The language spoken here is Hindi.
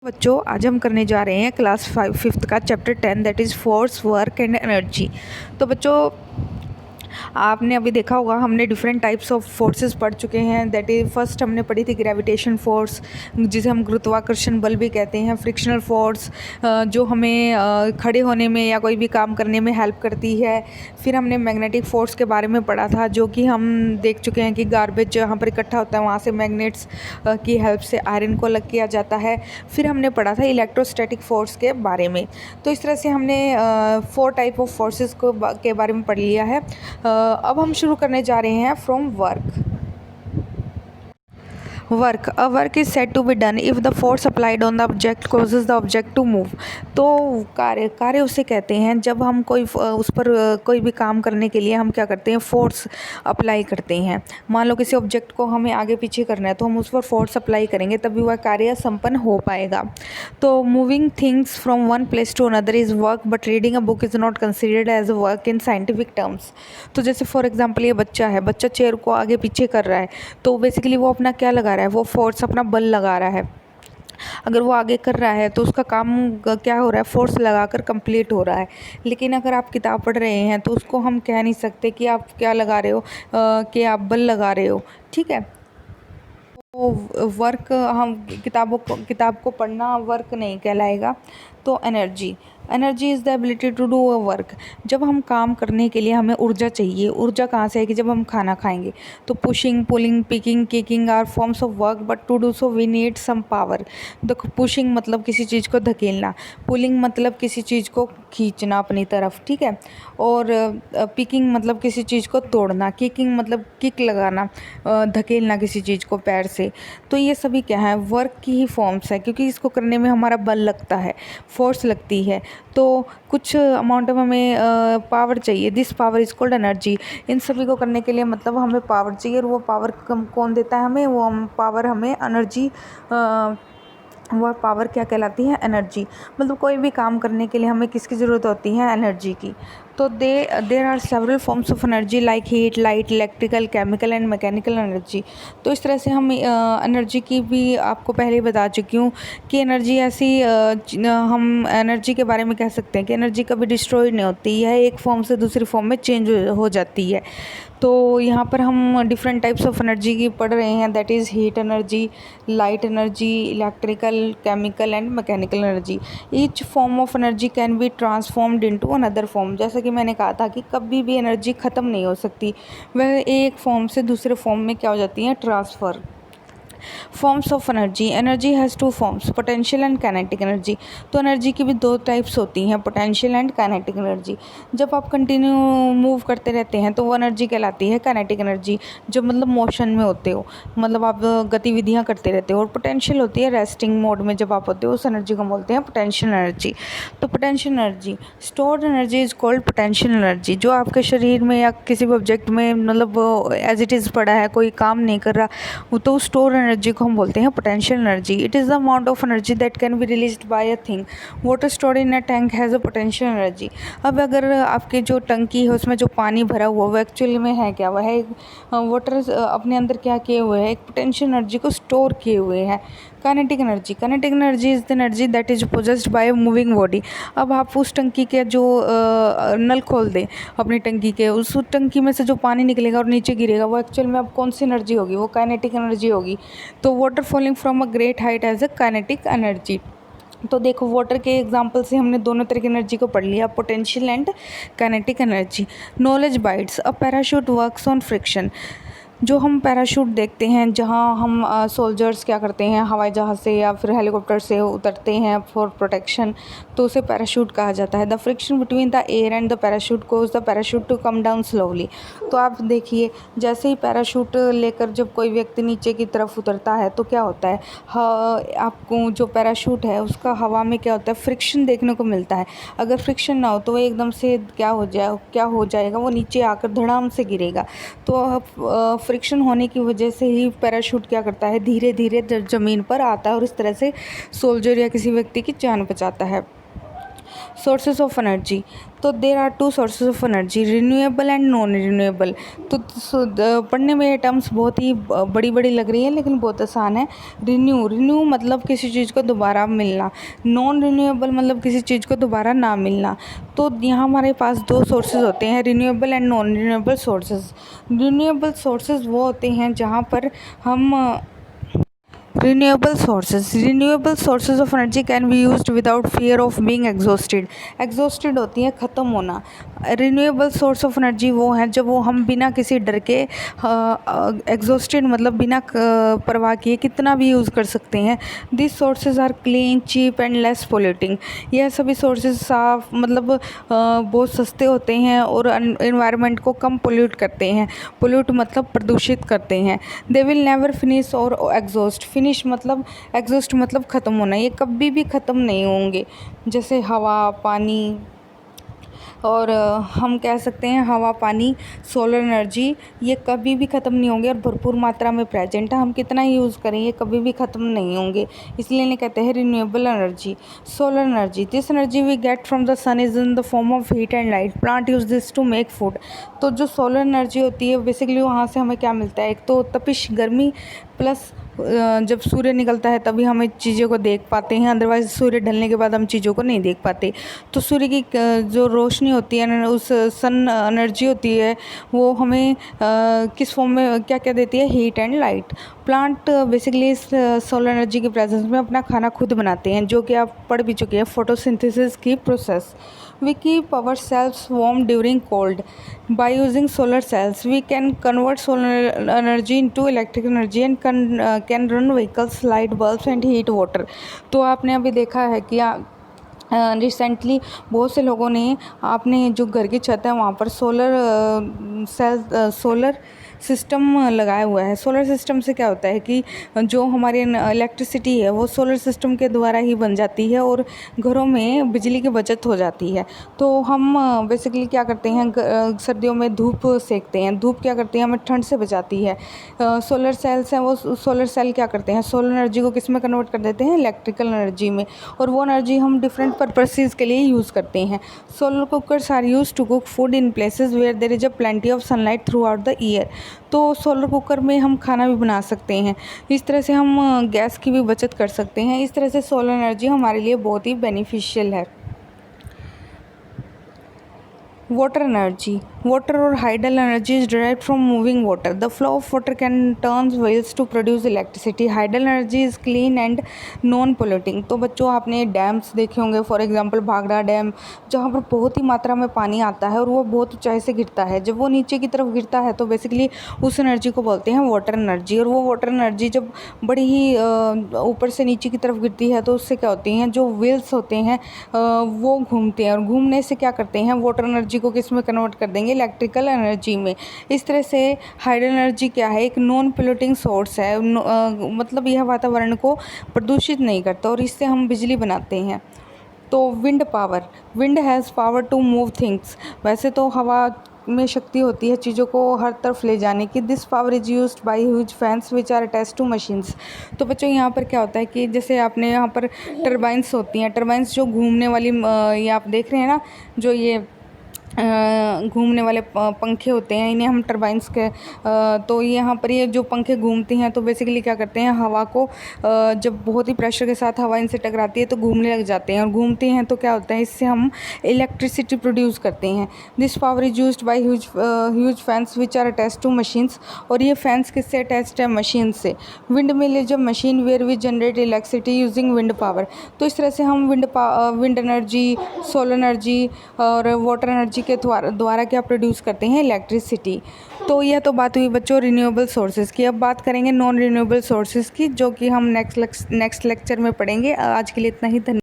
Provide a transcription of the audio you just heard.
बच्चों आज हम करने जा रहे हैं क्लास 5th का chapter 10 that is force work and energy. तो बच्चों आपने अभी देखा होगा हमने डिफरेंट टाइप्स ऑफ फोर्सेस पढ़ चुके हैं। दैट इज फर्स्ट हमने पढ़ी थी ग्रेविटेशन फोर्स जिसे हम गुरुत्वाकर्षण बल भी कहते हैं, फ्रिक्शनल फोर्स जो हमें खड़े होने में या कोई भी काम करने में हेल्प करती है। फिर हमने मैग्नेटिक फोर्स के बारे में पढ़ा था जो कि हम देख चुके हैं कि गार्बेज जहाँ पर इकट्ठा होता है वहाँ से मैग्नेट्स की हेल्प से आयरन को अलग किया जाता है। फिर हमने पढ़ा था इलेक्ट्रोस्टैटिक फोर्स के बारे में। तो इस तरह से हमने 4 टाइप ऑफ फोर्सेस के बारे में पढ़ लिया है। अब हम शुरू करने जा रहे हैं from work a work is said to be done if the force applied on the object causes the object to move. तो कार्य उसे कहते हैं जब हम उस पर कोई भी काम करने के लिए हम क्या करते हैं, फोर्स अप्लाई करते हैं। मान लो किसी ऑब्जेक्ट को हमें आगे पीछे करना है तो हम उस पर फोर्स अप्लाई करेंगे तभी वह कार्य संपन्न हो पाएगा। तो moving things from one place to another is work but reading a book is not considered as a work in scientific terms. तो जैसे फॉर एग्जाम्पल ये बच्चा चेयर को आगे पीछे कर रहा है तो बेसिकली वो अपना क्या लगा रहा है, वो फोर्स अपना बल लगा रहा है। अगर वो आगे कर रहा है तो उसका काम क्या हो रहा है, फोर्स लगाकर कंप्लीट हो रहा है। लेकिन अगर आप किताब पढ़ रहे हैं तो उसको हम कह नहीं सकते कि आप क्या लगा रहे हो, कि आप बल लगा रहे हो। ठीक है, तो वर्क हम किताब को पढ़ना वर्क नहीं कहलाएगा। तो energy is the ability to do a work. जब हम काम करने के लिए हमें ऊर्जा चाहिए। ऊर्जा कहाँ से आएगी, जब हम खाना खाएंगे। तो pushing, pulling, picking, kicking are forms of work but to do so we need some power. देखो पुशिंग मतलब किसी चीज़ को धकेलना, पुलिंग मतलब किसी चीज़ को खींचना अपनी तरफ, ठीक है। और पिकिंग मतलब किसी चीज़ को तोड़ना, किकिंग मतलब किक लगाना, धकेलना किसी चीज़ को पैर से। तो ये सभी क्या है, वर्क की ही फॉर्म्स है क्योंकि इसको करने में हमारा बल लगता है, फोर्स लगती है। तो कुछ अमाउंट में हमें पावर चाहिए, this power is called energy. इन सभी को करने के लिए मतलब हमें पावर चाहिए और वो पावर कौन देता है हमें, वो पावर हमें एनर्जी, वह पावर क्या कहलाती है, एनर्जी। मतलब कोई भी काम करने के लिए हमें किसकी ज़रूरत होती है, एनर्जी की। तो there are several forms of energy like heat, light, electrical, chemical and mechanical energy. तो इस तरह से हम एनर्जी की भी आपको पहले ही बता चुकी हूँ कि एनर्जी ऐसी हम एनर्जी के बारे में कह सकते हैं कि एनर्जी कभी डिस्ट्रॉय नहीं होती है, एक फॉर्म से दूसरी फॉर्म में चेंज हो जाती है। तो यहाँ पर हम डिफरेंट टाइप्स ऑफ एनर्जी की पढ़ रहे हैं, that is heat energy, light energy, electrical, chemical and mechanical energy. Each form of energy can be transformed into another form. जैसा कि मैंने कहा था कि कभी भी एनर्जी ख़त्म नहीं हो सकती, वह एक फॉर्म से दूसरे फॉर्म में क्या हो जाती है, transfer. Forms of energy has 2 forms, potential and kinetic energy. तो एनर्जी की भी 2 टाइप्स होती हैं, पोटेंशियल एंड काइनेटिक एनर्जी। जब आप कंटिन्यू मूव करते रहते हैं तो वो एनर्जी कहलाती है काइनेटिक एनर्जी, जब मतलब मोशन में होते हो, मतलब आप गतिविधियाँ करते रहते हो। और पोटेंशियल होती है रेस्टिंग मोड में जब आप होते हो, उस एनर्जी को बोलते हैं पोटेंशियल एनर्जी। तो potential energy, stored energy is called potential energy. जो आपके शरीर में या किसी भी ऑब्जेक्ट में मतलब एज इट इज़ पड़ा है, कोई काम नहीं कर रहा, वो तो स्टोर एनर्जी को हम बोलते हैं potential energy. It is the amount of energy that can be released by a thing. Water stored in a tank has a potential energy. अब अगर आपके जो टंकी है उसमें जो पानी भरा हुआ वो एक्चुअली में है क्या, वह है वाटर अपने अंदर क्या किए हुए है, एक पोटेंशियल एनर्जी को स्टोर किए हुए हैं। Kinetic energy is the energy that is possessed by moving body. अब आप उस टंकी के जो नल खोल दें अपनी टंकी के, उस टंकी में से जो पानी निकलेगा और नीचे गिरेगा वो एक्चुअल में अब कौन सी एनर्जी होगी, वो काइनेटिक एनर्जी होगी। तो water falling from a great height as a kinetic energy. तो देखो वाटर के एग्जांपल से हमने दोनों तरह की एनर्जी को पढ़ लिया, potential and kinetic energy. Knowledge bytes, a parachute works on friction. जो हम पैराशूट देखते हैं जहाँ हम सोल्जर्स क्या करते हैं, हवाई जहाज़ से या फिर हेलीकॉप्टर से उतरते हैं फॉर प्रोटेक्शन, तो उसे पैराशूट कहा जाता है। The friction between the air and the parachute cause the parachute to come down slowly. तो आप देखिए जैसे ही पैराशूट लेकर जब कोई व्यक्ति नीचे की तरफ उतरता है तो क्या होता है, आपको जो पैराशूट है उसका हवा में क्या होता है, फ्रिक्शन देखने को मिलता है। अगर फ्रिक्शन ना हो तो वो एकदम से क्या हो जाएगा, वो नीचे आकर धड़ाम से गिरेगा। तो फ्रिक्शन होने की वजह से ही पैराशूट क्या करता है, धीरे धीरे ज़मीन पर आता है और इस तरह से सोल्जर या किसी व्यक्ति की जान बचाता है। सोर्सेज ऑफ एनर्जी, तो there are two sources of energy, renewable and non renewable. तो पढ़ने में ये टर्म्स बहुत ही बड़ी बड़ी लग रही है लेकिन बहुत आसान है। रिन्यू मतलब किसी चीज़ को दोबारा मिलना, नॉन रिन्यूएबल मतलब किसी चीज़ को दोबारा ना मिलना। तो यहाँ हमारे पास दो सोर्सेज होते हैं, renewable and non renewable sources. Renewable sources वो होते हैं जहाँ पर हम renewable sources of energy can be used without fear of being exhausted होती है ख़त्म होना। रिन्यूएबल सोर्स ऑफ एनर्जी वो है जब वो हम बिना किसी डर के एग्जॉस्टेड मतलब बिना परवाह किए कितना भी यूज़ कर सकते हैं। This sources are clean, cheap and less polluting. यह सभी सोर्सेज साफ मतलब बहुत सस्ते होते हैं और एनवायरनमेंट को कम पोल्यूट करते हैं। पोल्यूट मतलब प्रदूषित करते हैं। दे विल नेवर फिनिश और एग्जॉस्ट, फिनिश मतलब एग्जॉस्ट मतलब ख़त्म होना, ये कभी भी ख़त्म नहीं होंगे। जैसे हवा, पानी, और हम कह सकते हैं हवा, पानी, सोलर एनर्जी, ये कभी भी ख़त्म नहीं होंगे और भरपूर मात्रा में प्रेजेंट है। हम कितना ही यूज़ करें ये कभी भी ख़त्म नहीं होंगे, इसलिए इन्हें कहते हैं renewable energy. Solar energy, this energy we get from the sun is in the form of heat and light. Plant use this to make food. तो जो सोलर एनर्जी होती है बेसिकली वहाँ से हमें क्या मिलता है, एक तो तपिश, गर्मी, प्लस जब सूर्य निकलता है तभी हमें चीज़ों को देख पाते हैं, अदरवाइज़ सूर्य ढलने के बाद हम चीज़ों को नहीं देख पाते। तो सूर्य की जो रोशनी होती है, उस सन एनर्जी होती है, वो हमें किस फॉर्म में क्या क्या देती है, heat and light. Plant basically इस सोलर एनर्जी के प्रेजेंस में अपना खाना खुद बनाते हैं, जो कि आप पढ़ भी चुके हैं, फोटोसिंथेसिस की process. We keep ourselves warm during cold by using solar cells. We can convert solar energy into electric energy and can run vehicles, light bulbs and heat water. तो आपने अभी देखा है कि रिसेंटली बहुत से लोगों ने आपने जो घर की छत है वहाँ पर सोलर सिस्टम लगाया हुआ है। सोलर सिस्टम से क्या होता है कि जो हमारी इलेक्ट्रिसिटी है वो सोलर सिस्टम के द्वारा ही बन जाती है और घरों में बिजली की बचत हो जाती है। तो हम बेसिकली क्या करते हैं, सर्दियों में धूप सेकते हैं। धूप क्या करती है, हमें ठंड से बचाती है। सोलर सेल्स हैं, वो सोलर सेल क्या करते हैं, सोलर एनर्जी को किस में कन्वर्ट कर देते हैं, इलेक्ट्रिकल एनर्जी में, और वो एनर्जी हम डिफरेंट पर्पसेस के लिए यूज़ करते हैं। Solar cookers are use to cook food in places where there is a plenty of sunlight throughout the year. तो सोलर कुकर में हम खाना भी बना सकते हैं। इस तरह से हम गैस की भी बचत कर सकते हैं। इस तरह से सोलर एनर्जी हमारे लिए बहुत ही बेनिफिशियल है। Water energy, water or hydel energy is derived from moving water. The flow of water can turn wheels to produce electricity. Hydel energy is clean and non polluting. तो बच्चों आपने डैम्स देखे होंगे, फॉर एग्जांपल भाखड़ा डैम, जहाँ पर बहुत ही मात्रा में पानी आता है और वो बहुत ऊंचाई से गिरता है। जब वो नीचे की तरफ गिरता है तो बेसिकली उस एनर्जी को बोलते हैं वाटर एनर्जी। और वो वाटर एनर्जी जब बड़ी ही ऊपर से नीचे की तरफ गिरती है तो उससे क्या होती हैं, जो व्हील्स होते हैं वो घूमते हैं, और घूमने से क्या करते हैं, वाटर एनर्जी को किस में कन्वर्ट कर देंगे, इलेक्ट्रिकल एनर्जी में। इस तरह से हाइडल एनर्जी क्या है, एक नॉन पोल्यूटिंग सोर्स है, मतलब यह वातावरण को प्रदूषित नहीं करता और इससे हम बिजली बनाते हैं। तो wind power, wind has power to move things. वैसे तो हवा में शक्ति होती है चीज़ों को हर तरफ ले जाने की। This power is used by huge fans which are attached to machines. तो बच्चों यहाँ पर क्या होता है कि जैसे आपने यहाँ पर टरबाइंस होती हैं, टरबाइंस जो घूमने वाली, ये आप देख रहे हैं ना, जो ये घूमने वाले पंखे होते हैं, इन्हें हम टरबाइंस के, तो यहाँ पर ये जो पंखे घूमती हैं तो बेसिकली क्या करते हैं, हवा को जब बहुत ही प्रेशर के साथ हवा इनसे टकराती है तो घूमने लग जाते हैं, और घूमते हैं तो क्या होता है, इससे हम इलेक्ट्रिसिटी प्रोड्यूस करते हैं। This power is used by huge fans which are attached to machines. और ये फैंस किससे अटैच्ड है, मशीन से। Windmill is a machine where we generate electricity using wind power. तो इस तरह से हम विंड एनर्जी, सोलर एनर्जी और वाटर एनर्जी के द्वारा क्या प्रोड्यूस करते हैं, इलेक्ट्रिसिटी। तो यह तो बात हुई बच्चों रिन्यूएबल सोर्सेज की। अब बात करेंगे नॉन रिन्यूएबल सोर्सेज की, जो कि हम नेक्स्ट लेक्चर में पढ़ेंगे। आज के लिए इतना ही, धन्यवाद।